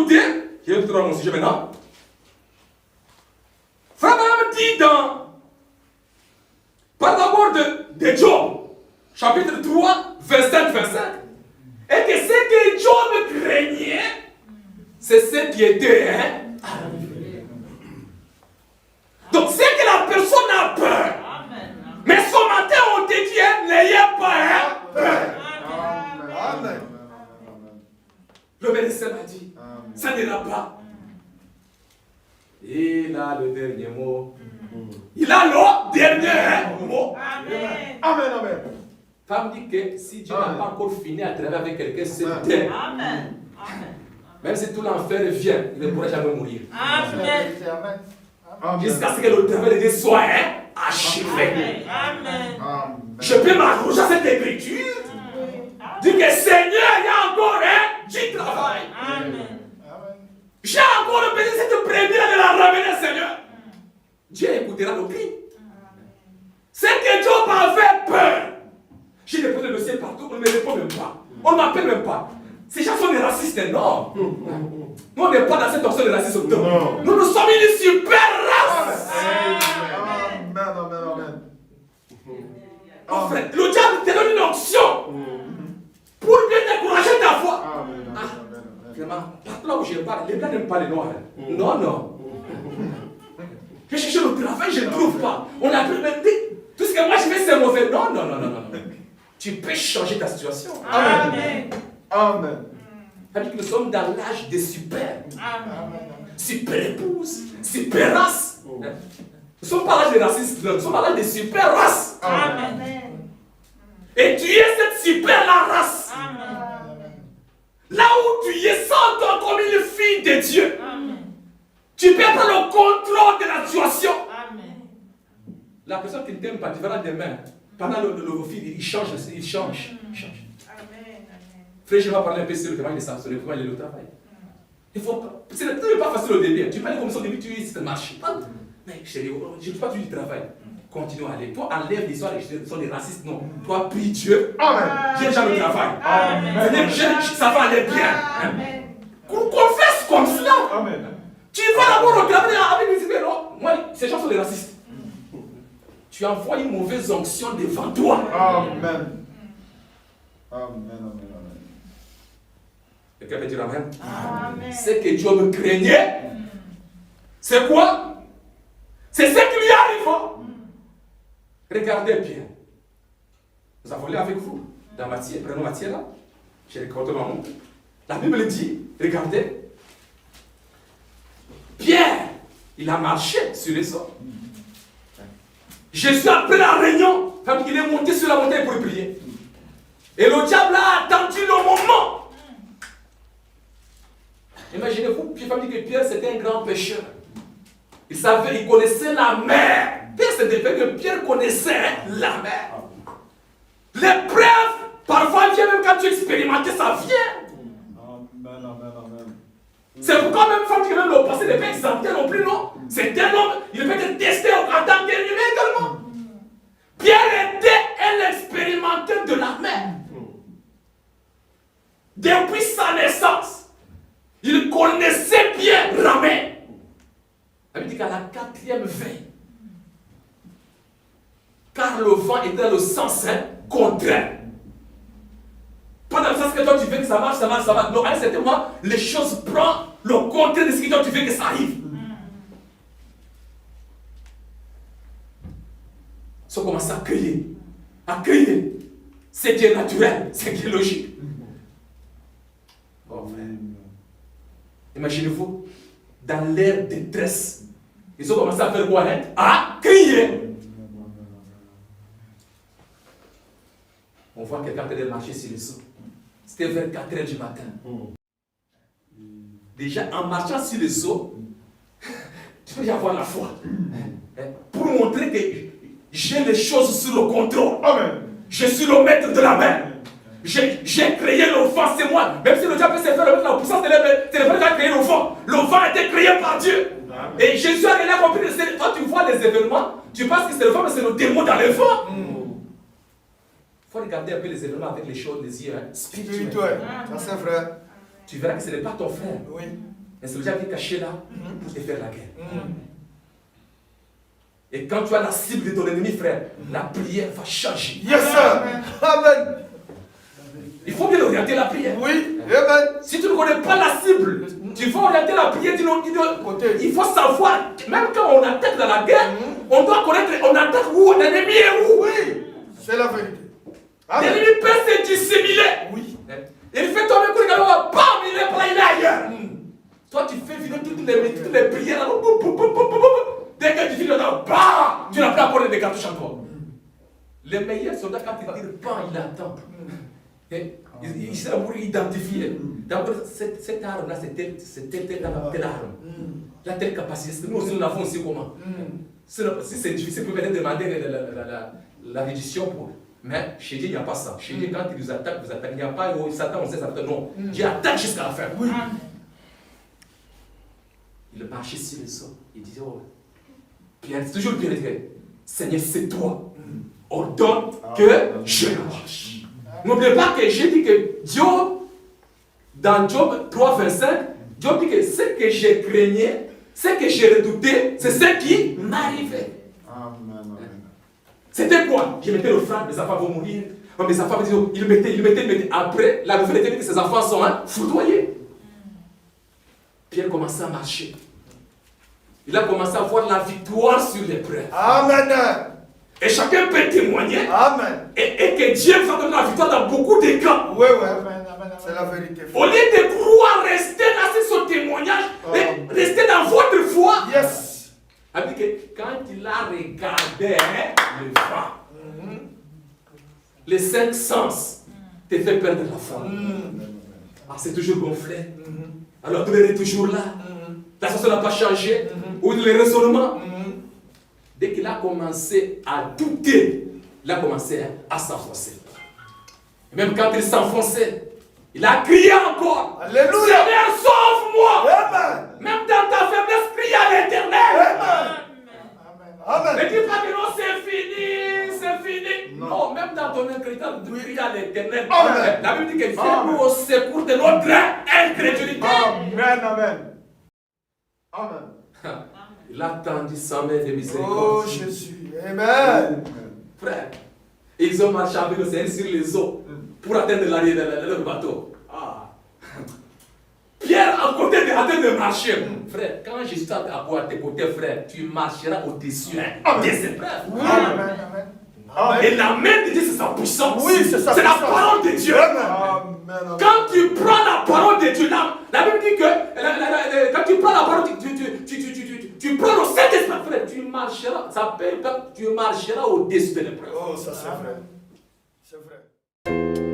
écouter, je vais te donner mon sujet maintenant. Frère Abraham dit par d'abord de Job, chapitre 3, verset 25, et que ce que Job craignait, c'est ce qui était arrivé. Donc c'est que la personne a peur. Mais ce matin on te dit, n'ayez pas peur. Amen. Le médecin m'a dit, ça n'ira pas. Il a le dernier mot. Il a le dernier mot. Amen. Amen. Femme dit que si Dieu n'a pas encore fini à travailler avec quelqu'un, c'est terminé. Amen. Même si tout l'enfer vient, il ne pourra jamais mourir. Amen. Jusqu'à ce que le travail de Dieu soit achevé. Amen. Je peux m'accrocher à cette écriture. Dire que Seigneur, il y a encore du travail. Amen. J'ai encore besoin de cette prévenir de la ramener, Seigneur. Dieu écoutera nos cris. C'est que Job avait peur. J'ai déposé le ciel partout, on ne me répond même pas. On ne m'appelle même pas. Ces gens sont des racistes, non. Nous, on n'est pas dans cette option de racisme. Non. Nous sommes une super race. Amen. Mon frère, le diable te donne une option pour bien décourager ta foi. Vraiment, là où je parle, les blancs n'aiment pas les noirs. Non. Je cherche le travail, je ne trouve pas. On a pris même dit, tout ce que moi je fais c'est mauvais. Non. Tu peux changer ta situation. Amen. C'est-à-dire que nous sommes dans l'âge des super. Super épouse, super race. Nous ne sommes pas l'âge des racistes, nous sommes à l'âge des super races. Amen. Et tu es cette super la race. Là où tu es, sens-toi comme une fille de Dieu. Tu peux prendre le contrôle de la situation. La personne qui ne t'aime pas, tu verras demain. Pendant le fil, il change. Frère, je vais parler un peu sur le travail de ça, sur le travail de le travail. Ce n'est pas facile au début. Tu parles comme ça au début, tu dis ça ne marche pas. Mais je ne dis pas que tu travailles. Continue à aller. Toi, enlève l'histoire, ils sont des racistes. Non. Toi, prie Dieu. J'ai déjà le travail. Ça va aller bien. Qu'on confesse comme cela. Tu vas d'abord au travail avec les Israéliens. Moi, ces gens sont des racistes. Tu envoies une mauvaise onction devant toi. Amen. Quelqu'un peut dire Amen. Ce que Job craignait, c'est quoi? C'est ce qui lui arrive. Regardez bien. Nous avons lu avec vous dans Matthieu, prenons Matthieu là. J'ai recordé ma montre. La Bible dit, regardez. Pierre, il a marché sur les eaux. Jésus, après la réunion, il est monté sur la montagne pour prier. Et le diable a attendu le moment. Imaginez-vous, Pierre dit que Pierre c'était un grand pécheur. Il savait, il connaissait la mer. Pierre, c'était fait que Pierre connaissait la mer. L'épreuve, parfois, vient même quand tu expérimentes, ça vient. C'est pourquoi même femme qui même le passé n'est pas exempté non plus, non? C'est un homme, il peut être testé en tant qu'ennemi également. Pierre était un expérimenté de la mer. Depuis sa naissance, il connaissait bien la mer. Elle dit qu'à la 4e veille, car le vent était dans le sens contraire. Pas dans le sens que toi tu veux que ça marche. Non, à un certain moment, les choses prennent le contraire de ce que toi tu veux que ça arrive. Ils ont commencé à crier. C'est qui est naturel, c'est qui est logique. Oh frère, imaginez-vous, dans leur détresse, ils ont commencé à faire quoi? À crier. On voit quelqu'un qui est marché sur les eaux. C'était vers 4h du matin. Déjà, en marchant sur les eaux, tu peux y avoir la foi. Pour montrer que j'ai les choses sous le contrôle. Je suis le maître de la mer. J'ai créé le vent, c'est moi. Même si le diable peut se faire avec la puissance de l'être, c'est le vent qui a créé le vent. Le vent a été créé par Dieu. Et Jésus a rien compris. Quand tu vois les événements, tu penses que c'est le vent, mais c'est le démon dans le vent. Il faut regarder un peu les événements avec les choses, les yeux spirituels. Ça c'est vrai. Tu verras que ce n'est pas ton frère. Oui. Mais c'est déjà qui est caché là pour te faire la guerre. Et quand tu as la cible de ton ennemi, frère, la prière va changer. Yes, sir. Amen. Il faut bien orienter la prière. Oui. Amen. Si tu ne connais pas la cible, tu vas orienter la prière d'une autre côté. Il faut savoir, même quand on attaque dans la guerre, on doit connaître, on attaque où, l'ennemi est où. Oui. C'est la vérité. Amen. L'ennemi peut se dissimuler. Oui. Il fait tomber le coup de galop, bam, il est là, il est ailleurs. Toi, tu fais vider toutes les prières. Là, dès que tu finis là, bam, tu n'as plus encore des cartouches encore. Les meilleurs soldats, quand ils disent bam, il attend. Il sera pour identifier. D'abord, cette arme-là, c'est telle arme. La telle capacité. Nous aussi, nous l'avons aussi comment. Si c'est difficile, vous pouvez demander la reddition pour. Mais chez Dieu, il n'y a pas ça. Chez Dieu, quand il nous attaque, vous attaquez. Il n'y a pas Satan, on sait ça. Non. Dieu attaque jusqu'à la fin. Oui. Il marchait sur les eaux. Il disait, oh, Pierre, c'est toujours Pierre, Seigneur, c'est toi. Ordonne que je marche. N'oubliez pas que j'ai dit que Dieu, dans Job 3, 25, Dieu dit que ce que je craignais, ce que j'ai redouté, c'est ce qui m'arrivait. C'était quoi? Je mettais le frère, mes enfants vont mourir. Mes enfants me disaient, il mettait. Après, la nouvelle était que ses enfants sont foudroyés. Pierre commençait à marcher. Il a commencé à voir la victoire sur l'épreuve. Amen. Et chacun peut témoigner. Amen. Et que Dieu vous a donné la victoire dans beaucoup de cas. Oui, oui. C'est la vérité. Au lieu de croire rester dans ce témoignage, rester dans votre foi. Yes. Il dit que quand il a regardé le vent, les 5 sens te fait perdre la foi. Ah, c'est toujours gonflé. Alors, tu es toujours là. La situation n'a pas changé. Ou le raisonnement. Dès qu'il a commencé à douter, il a commencé à s'enfoncer. Et même quand il s'enfonçait, il a crié encore. Alléluia. Seigneur, sauve-moi. Amen. Même dans ta faiblesse, crie à l'éternel. Amen. Ne dis pas que non, c'est fini, c'est fini. Non, même dans ton incrédulité, tu cries à l'éternel. Amen. La Bible dit que viens-nous au secours de notre incrédulité. Amen, amen. Amen. Il a tendu sa main de miséricorde. Oh Jésus. Amen. Frère, ils ont marché avec le Seigneur sur les eaux pour atteindre le bateau. Ah. Pierre, à côté de marcher. Frère, quand Jésus est à tes côtés, frère, tu marcheras au-dessus des épreuves. Amen. Amen. Et la main de Dieu, c'est sa puissance. Oui, c'est sa C'est la puissance. parole de Dieu. Amen. Quand tu prends la parole de Dieu, la Bible dit que quand tu prends la parole, tu prends le Saint-Esprit, frère, tu marcheras, tu marcheras au-dessus de l'épreuve. Oh, ça c'est vrai. C'est vrai.